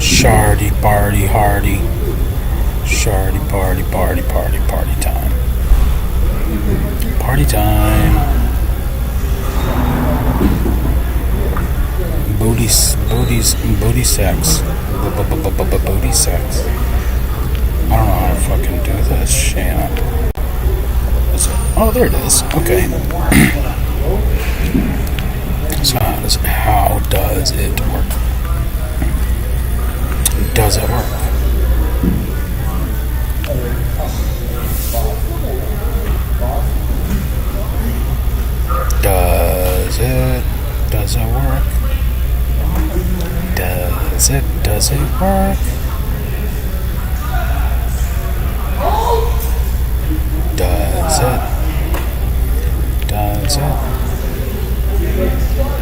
Shardy, bardy, hardy. Shardy, bardy, bardy, party, party time. Party time. Booty sex. Booty sex. I don't know how to fucking do this shit. Oh, there it is. Okay. So how does it work? Does it work? Does it work? Does it work?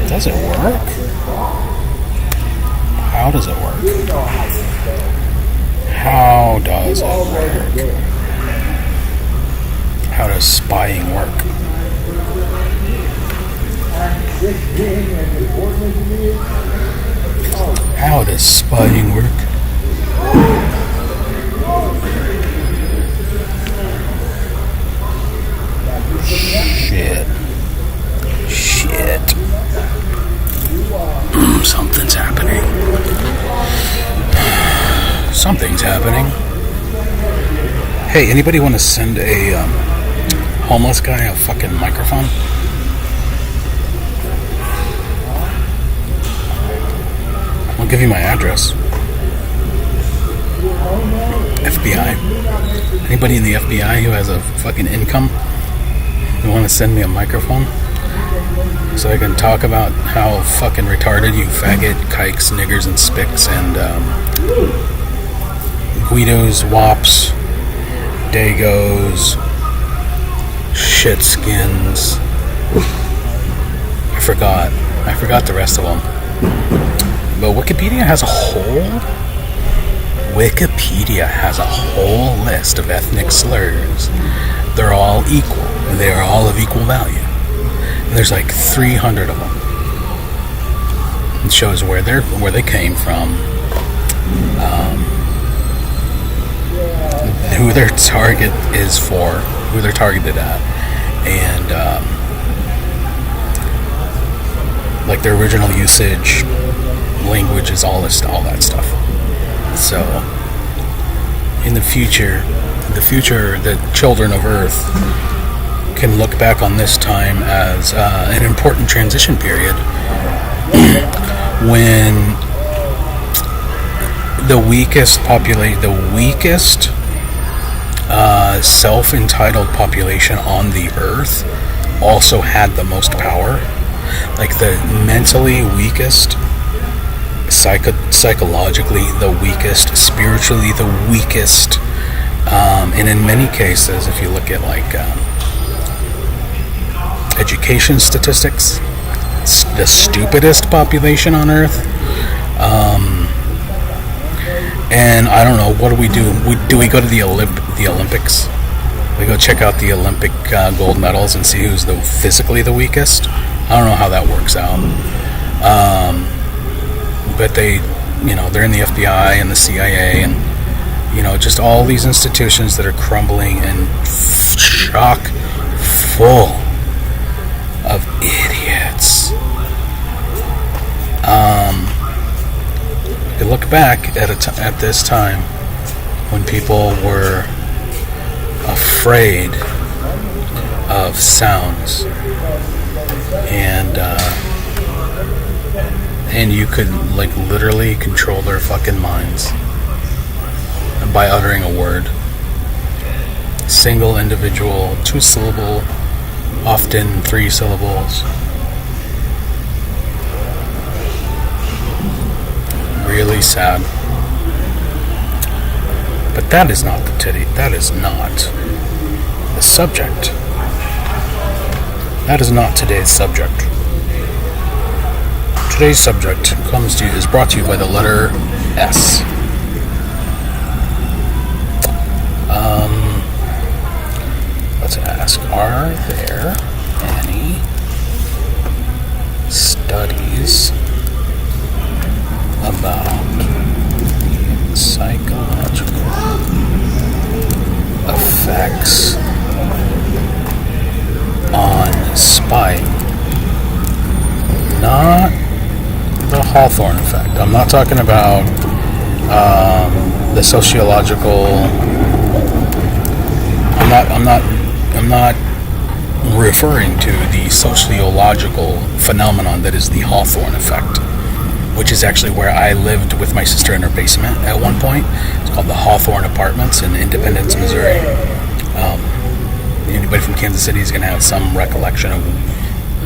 Does it work? How does it work? How does it work? How does spying work? How does spying work? Shit. Something's happening. Something's happening. Hey, anybody want to send a homeless guy a fucking microphone? I'll give you my address. FBI. Anybody in the FBI who has a fucking income? You want to send me a microphone? So I can talk about how fucking retarded you faggot, kikes, niggers, and spicks, and Guidos, wops, dagos, shitskins. I forgot the rest of them. But Wikipedia has a whole list of ethnic slurs. They're all equal. They are all of equal value. And there's like 300 of them. It shows where they came from, who their target is for, who they're targeted at, and like their original usage, languages, all that stuff. So in the future, the children of Earth can look back on this time as an important transition period when the weakest self-entitled population on the Earth also had the most power. Like the mentally weakest, psychologically the weakest, spiritually the weakest, and in many cases, if you look at like education statistics, the stupidest population on Earth. And I don't know, what do we do? Do we go to the Olympics? We go check out the Olympic gold medals and see who's physically the weakest? I don't know how that works out. But they're in the FBI and the CIA and, just all these institutions that are crumbling and chock full of idiots. You look back at this time when people were afraid of sounds, and you could like literally control their fucking minds by uttering a word, single individual, 2-syllable, often 3 syllables. Really sad. But that is not the subject. That is not today's subject. Today's subject is brought to you by the letter S. Let's ask, are there any studies about Hawthorne effect. I'm not talking about the sociological. I'm not referring to the sociological phenomenon that is the Hawthorne effect, which is actually where I lived with my sister in her basement at one point. It's called the Hawthorne Apartments in Independence, Missouri. Anybody from Kansas City is going to have some recollection of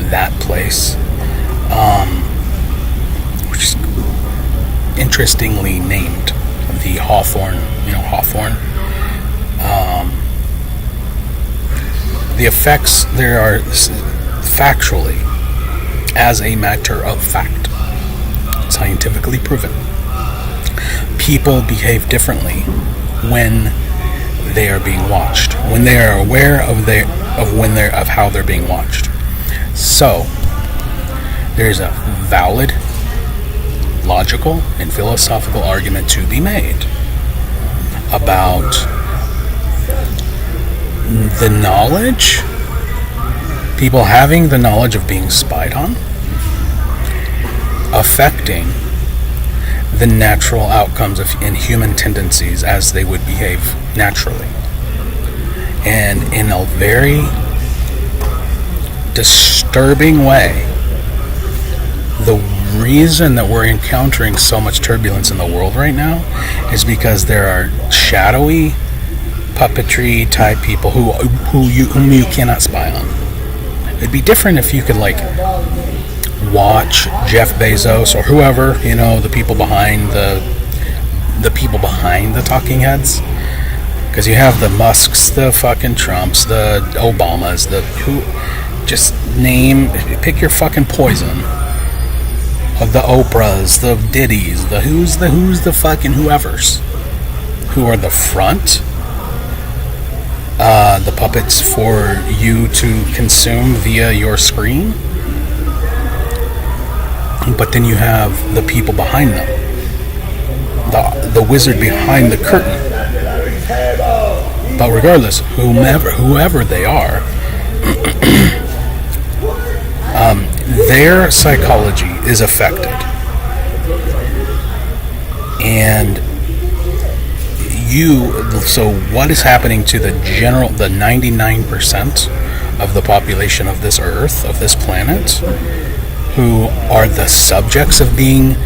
that place, which is interestingly named the Hawthorne. Hawthorne. The effects there are factually, as a matter of fact, scientifically proven. People behave differently when they are being watched, when they are aware of how they're being watched. So there's a valid, logical, and philosophical argument to be made about the knowledge, people having the knowledge of being spied on, affecting the natural outcomes in human tendencies as they would behave naturally. And in a very disturbing way, the reason that we're encountering so much turbulence in the world right now is because there are shadowy puppetry type people whom you cannot spy on. It'd be different if you could watch Jeff Bezos or whoever, the people behind the talking heads, because you have the Musks, the fucking Trumps, the Obamas, just pick your fucking poison. Of the Oprahs, the Diddys, the who's the fucking whoever's, who are the front, the puppets for you to consume via your screen. But then you have the people behind them, the wizard behind the curtain. But regardless, whoever they are, their psychology is affected, and so what is happening to the 99% of the population of this earth, of this planet, who are the subjects of being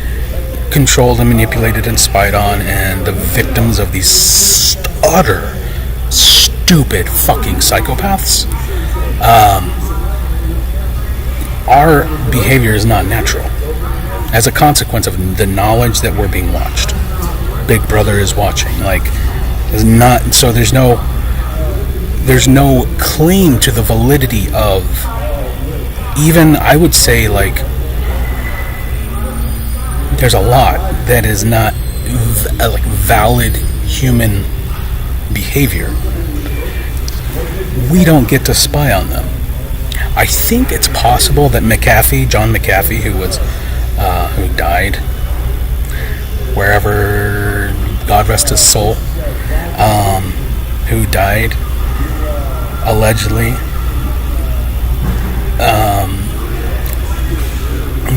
controlled and manipulated and spied on, and the victims of these utter stupid fucking psychopaths. Our behavior is not natural as a consequence of the knowledge that we're being watched. Big Brother is watching. Is not, so there's no claim to the validity of, even, I would say, there's a lot that is not valid human behavior. We don't get to spy on them. I think it's possible that John McAfee, who died, wherever, God rest his soul, who died allegedly,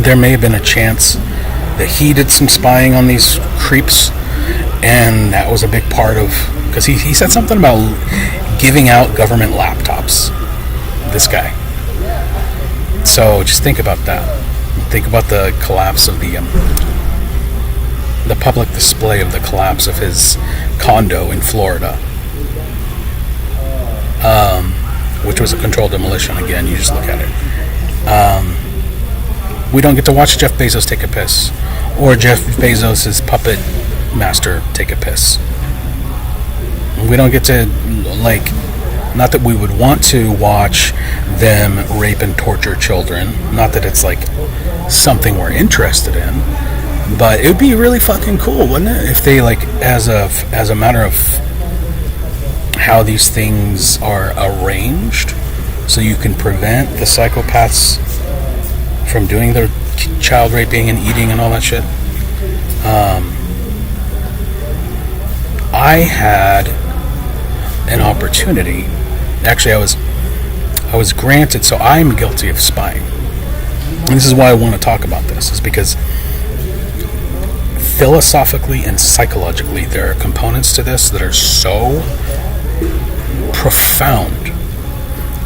there may have been a chance that he did some spying on these creeps, and that was a big part of, because he said something about giving out government laptops, this guy. So just think about that. Think about the collapse of the public display of the collapse of his condo in Florida, which was a controlled demolition. Again, you just look at it. We don't get to watch Jeff Bezos take a piss, or Jeff Bezos' puppet master take a piss. We don't get to, not that we would want to watch them rape and torture children, not that it's something we're interested in, but it would be really fucking cool, wouldn't it, if they, as a matter of how these things are arranged, so you can prevent the psychopaths from doing their child raping and eating and all that shit. I had an opportunity. Actually, I was granted, so I'm guilty of spying. And this is why I want to talk about this, is because philosophically and psychologically, there are components to this that are so profound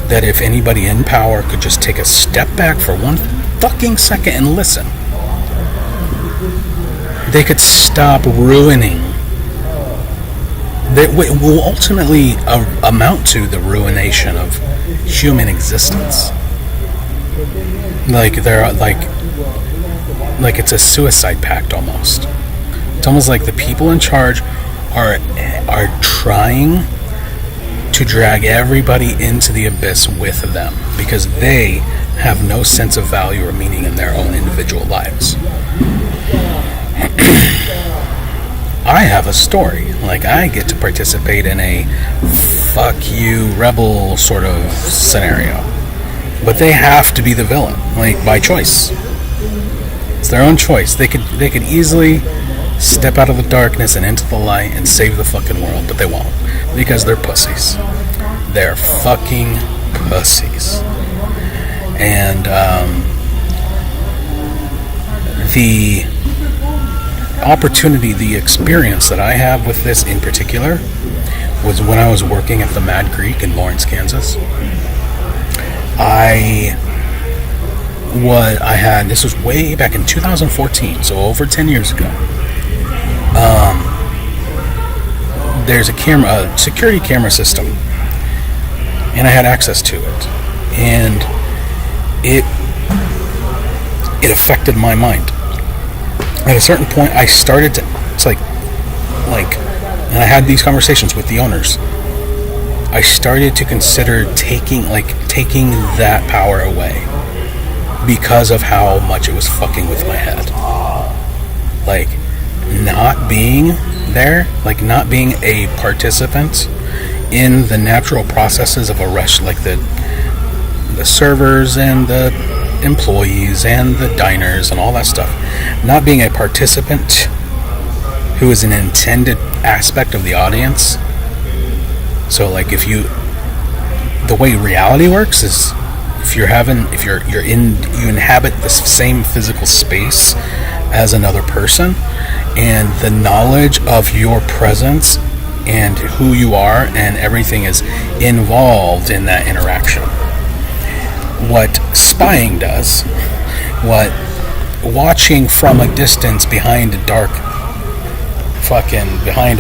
that if anybody in power could just take a step back for one fucking second and listen, they could stop ruining. That will ultimately amount to the ruination of human existence. Like they're like it's a suicide pact almost. It's almost like the people in charge are trying to drag everybody into the abyss with them because they have no sense of value or meaning in their own individual lives. I have a story. Like, I get to participate in a fuck you rebel sort of scenario. But they have to be the villain, like, by choice. It's their own choice. They could easily step out of the darkness and into the light and save the fucking world, but they won't. Because they're pussies. They're fucking pussies. And the opportunity, the experience that I have with this in particular was when I was working at the Mad Greek in Lawrence, Kansas. This was way back in 2014, so over 10 years ago. There's a security camera system, and I had access to it, and it affected my mind. At a certain point, I started to, and I had these conversations with the owners. I started to consider taking that power away because of how much it was fucking with my head. Like, not being there, like not being a participant in the natural processes of a rush, like the servers and the employees and the diners and all that stuff. Not being a participant who is an intended aspect of the audience. So like the way reality works is you inhabit the same physical space as another person, and the knowledge of your presence and who you are and everything is involved in that interaction. What spying does, what watching from a distance behind a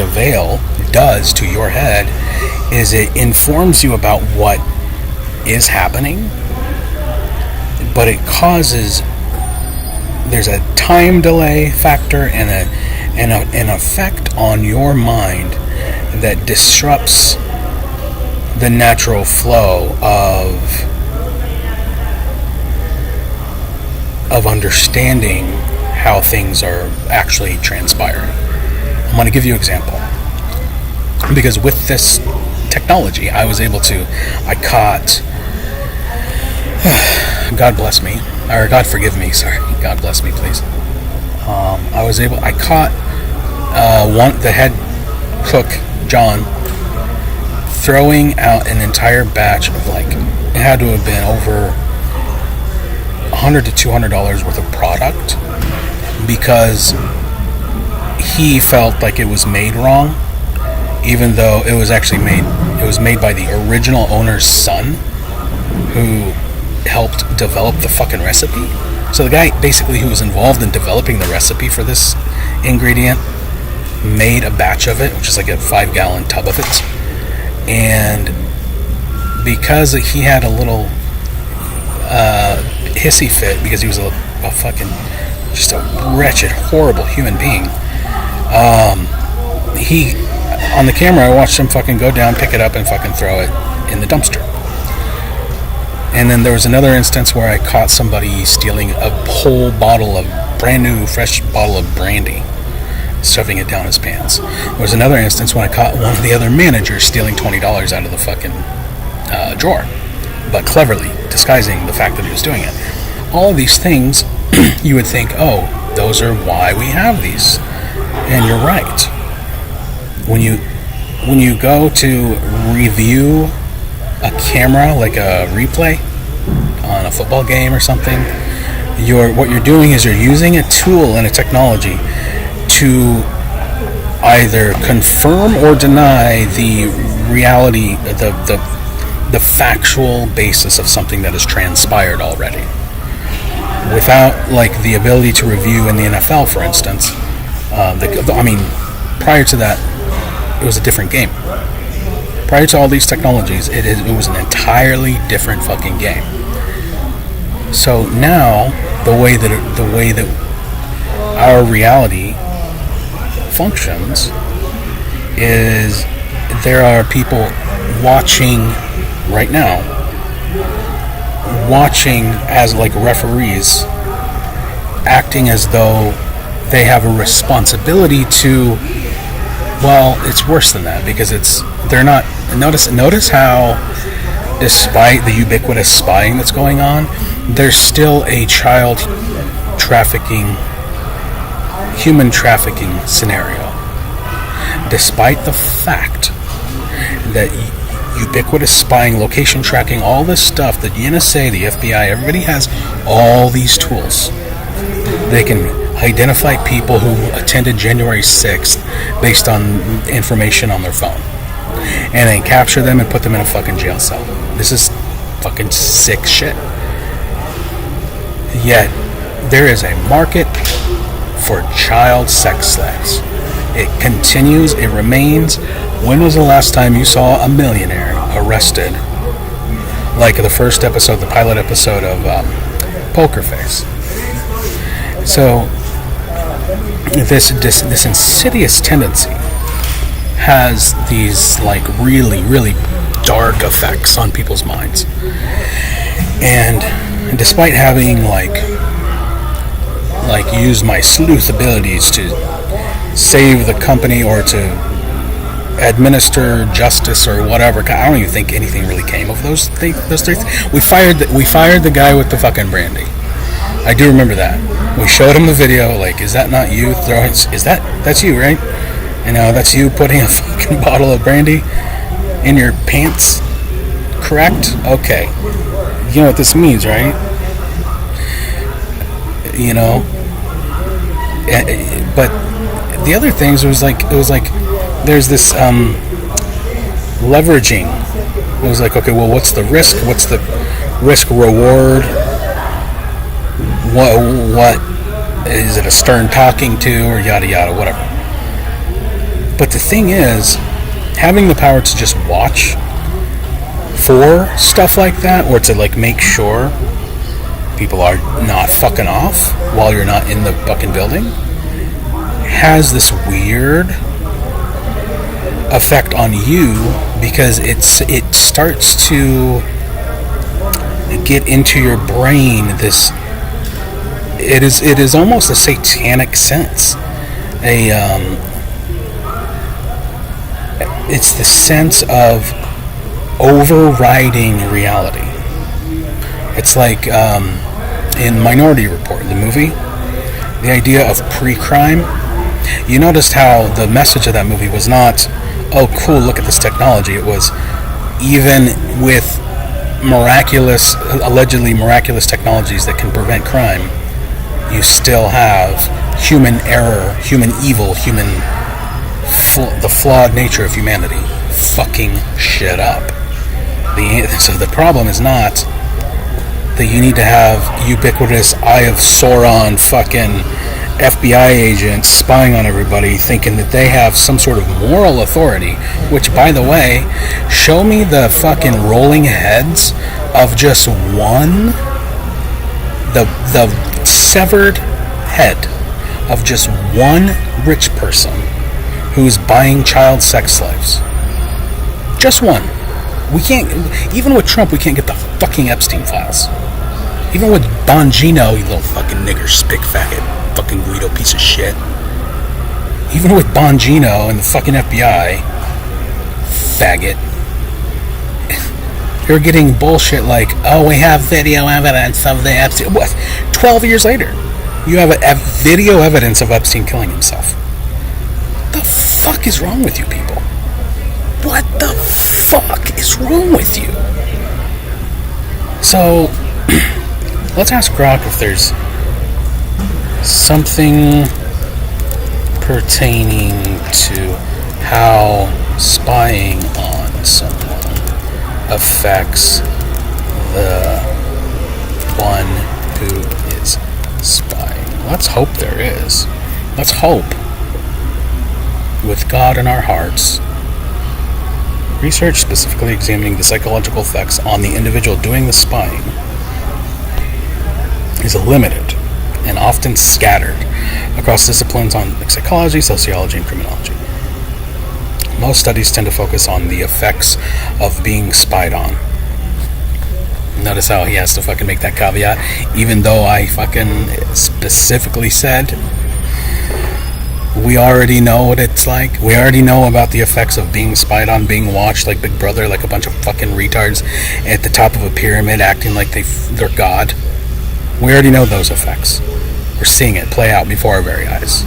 veil does to your head is it informs you about what is happening, but it causes, there's a time delay factor and an effect on your mind that disrupts the natural flow of understanding how things are actually transpiring. I'm going to give you an example. Because with this technology, I caught, God bless me, or God forgive me, sorry, God bless me, please. I caught the head cook, John, throwing out an entire batch of it had to have been over $100 to $200 worth of product because he felt like it was made wrong, even though it was made by the original owner's son who helped develop the fucking recipe. So the guy basically who was involved in developing the recipe for this ingredient made a batch of it, which is like a 5-gallon tub of it, and because he had a little hissy fit because he was a fucking just a wretched, horrible human being, he on the camera I watched him fucking go down, pick it up and fucking throw it in the dumpster. And then there was another instance where I caught somebody stealing a whole brand new fresh bottle of brandy, shoving it down his pants. There was another instance when I caught one of the other managers stealing $20 out of the fucking drawer, but cleverly disguising the fact that he was doing it. All of these things, you would think, oh, those are why we have these. And you're right. When you go to review a camera, like a replay on a football game or something, what you're doing is you're using a tool and a technology to either confirm or deny the reality, the factual basis of something that has transpired already, without like the ability to review in the NFL, for instance. Prior to that, it was a different game. Prior to all these technologies, it was an entirely different fucking game. So now, the way that our reality functions is there are people watching right now, as like referees, acting as though they have a responsibility to. Well, it's worse than that, because they're not. Notice how, despite the ubiquitous spying that's going on, there's still a child trafficking, human trafficking scenario. Despite the fact that ubiquitous spying, location tracking, all this stuff, the NSA, the FBI, everybody has all these tools. They can identify people who attended January 6th based on information on their phone, and then capture them and put them in a fucking jail cell. This is fucking sick shit. Yet there is a market for child sex slaves. It continues, it remains. When was the last time you saw a millionaire arrested, like the first episode, the pilot episode of Poker Face? So this insidious tendency has these like really, really dark effects on people's minds. And despite having like used my sleuth abilities to save the company or to administer justice or whatever, I don't even think anything really came of those three things. We fired the guy with the fucking brandy. I do remember that. We showed him the video, like, is that not you throwing, that's you, right? You know, that's you putting a fucking bottle of brandy in your pants, correct? Okay. You know what this means, right? You know? But the other things, it was like there's this leveraging. It was like, okay, well, what's the risk? What's the risk reward? What is it, a stern talking to, or yada yada, whatever. But the thing is, having the power to just watch for stuff like that, or to like make sure people are not fucking off while you're not in the fucking building, has this weird effect on you, because it starts to get into your brain this. It is almost a satanic sense. It's the sense of overriding reality. It's like in Minority Report, the movie, the idea of pre-crime. You noticed how the message of that movie was not, oh cool, look at this technology. It was, even with allegedly miraculous technologies that can prevent crime, you still have human error, human evil, the flawed nature of humanity fucking shit up. So the problem is not that you need to have ubiquitous Eye of Sauron fucking FBI agents spying on everybody, thinking that they have some sort of moral authority, which, by the way, show me the fucking rolling heads of just one, the severed head of just one rich person who's buying child sex slaves. Just one. We can't, even with Trump, we can't get the fucking Epstein files. Even with Bongino, you little fucking nigger, spick faggot, fucking Guido piece of shit. Even with Bongino and the fucking FBI, faggot, you're getting bullshit like, oh, we have video evidence of the Epstein. What? 12 years later, you have a video evidence of Epstein killing himself. What the fuck is wrong with you people? What the fuck is wrong with you? So, let's ask Grok if there's something pertaining to how spying on someone affects the one who is spying. Let's hope there is. Let's hope, with God in our hearts. Research specifically examining the psychological effects on the individual doing the spying is limited and often scattered across disciplines on psychology, sociology, and criminology. Most studies tend to focus on the effects of being spied on. Notice how he has to fucking make that caveat, even though I fucking specifically said we already know what it's like. We already know about the effects of being spied on, being watched like Big Brother, like a bunch of fucking retards at the top of a pyramid acting like they're God. We already know those effects. We're seeing it play out before our very eyes.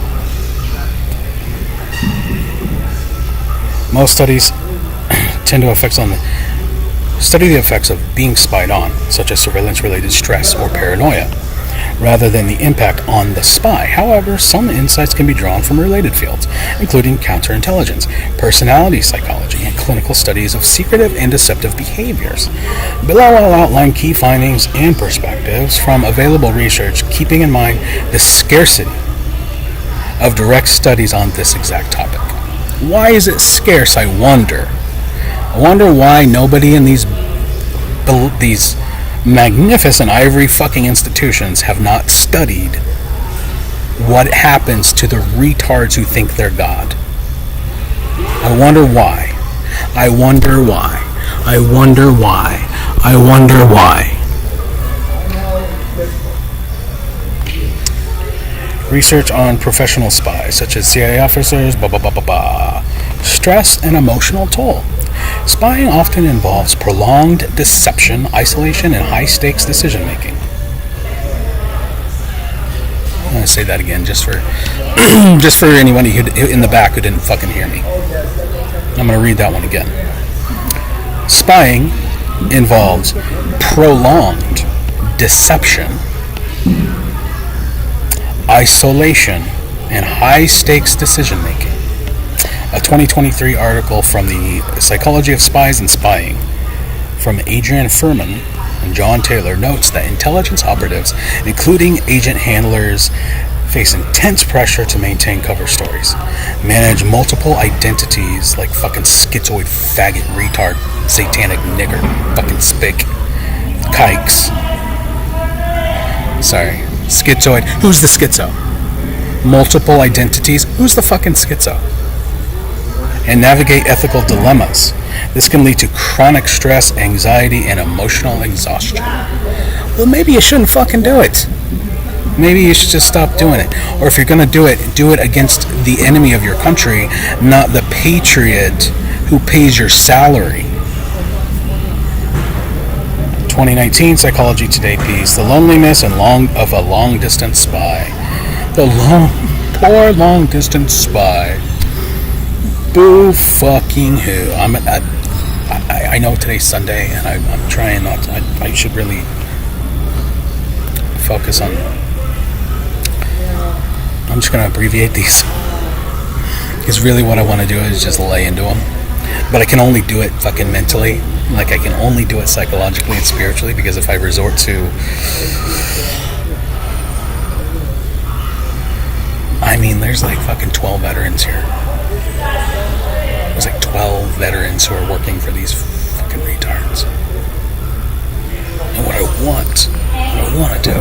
Most studies tend to study the effects of being spied on, such as surveillance-related stress or paranoia, rather than the impact on the spy. However, some insights can be drawn from related fields, including counterintelligence, personality psychology, and clinical studies of secretive and deceptive behaviors. Below, I'll outline key findings and perspectives from available research, keeping in mind the scarcity of direct studies on this exact topic. Why is it scarce, I wonder? I wonder why nobody in these magnificent ivory fucking institutions have not studied what happens to the retards who think they're God. I wonder why. I wonder why. I wonder why. I wonder why. Research on professional spies, such as CIA officers, stress and emotional toll. Spying often involves prolonged deception, isolation, and high-stakes decision-making. I'm going to say that again just for anybody who in the back who didn't fucking hear me. I'm going to read that one again. Spying involves prolonged deception, isolation, and high-stakes decision-making. A 2023 article from the Psychology of Spies and Spying from Adrian Furman and John Taylor notes that intelligence operatives, including agent handlers, face intense pressure to maintain cover stories, manage multiple identities like fucking schizoid, faggot, retard, satanic nigger, fucking spick, kikes. Sorry, schizoid. Who's the schizo? Multiple identities. Who's the fucking schizo? And navigate ethical dilemmas. This can lead to chronic stress, anxiety, and emotional exhaustion. Well, maybe you shouldn't fucking do it. Maybe you should just stop doing it. Or if you're going to do it against the enemy of your country, not the patriot who pays your salary. 2019 Psychology Today piece, The Loneliness and of a Long-Distance Spy. Poor long-distance spy. Boo fucking who. I know today's Sunday, and I'm trying not to. I should really focus on. I'm just going to abbreviate these. Because really what I want to do is just lay into them. But I can only do it fucking mentally. Like, I can only do it psychologically and spiritually, because if I resort to... I mean, there's like fucking 12 veterans here. There's like 12 veterans who are working for these fucking retards. And what I want to do,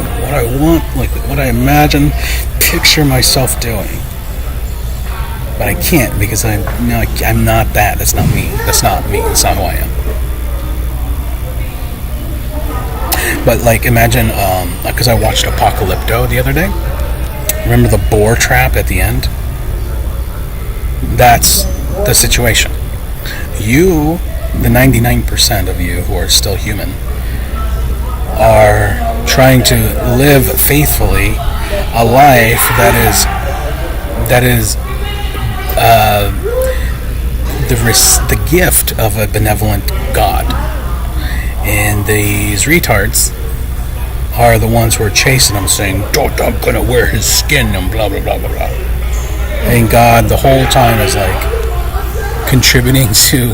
what I imagine, picture myself doing. But I can't, because I'm not that. That's not me. That's not me. That's not who I am. But like, imagine, because I watched Apocalypto the other day. Remember the boar trap at the end? That's the situation. You, the 99% of you who are still human, are trying to live faithfully a life that is the gift of a benevolent God. And these retards are the ones who are chasing them, saying, "Don't, I'm gonna wear his skin," and blah blah blah blah blah. And God the whole time is like contributing to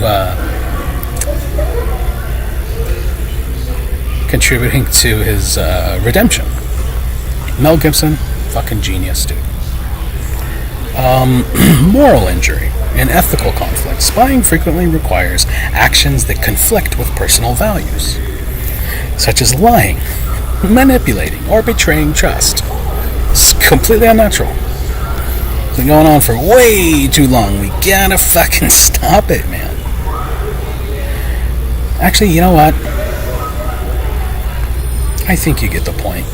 his redemption. Mel Gibson, fucking genius, dude. Moral injury. In ethical conflict, spying frequently requires actions that conflict with personal values, such as lying, manipulating, or betraying trust. It's completely unnatural. It's been going on for way too long. We gotta fucking stop it, man. Actually, you know what? I think you get the point.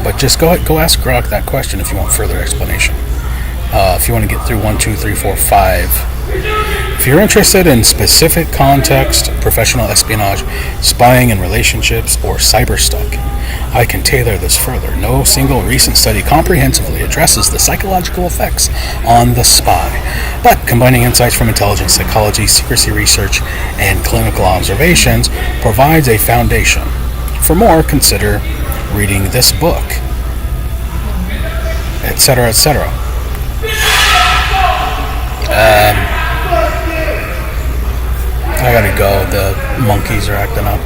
But just go ask Grok that question if you want further explanation. If you want to get through 1, 2, 3, 4, 5. If you're interested in specific context, professional espionage, spying in relationships, or cyber stalking, I can tailor this further. No single recent study comprehensively addresses the psychological effects on the spy, but combining insights from intelligence psychology, secrecy research, and clinical observations provides a foundation. For more, consider reading this book, etc., etc. I gotta go. The monkeys are acting up.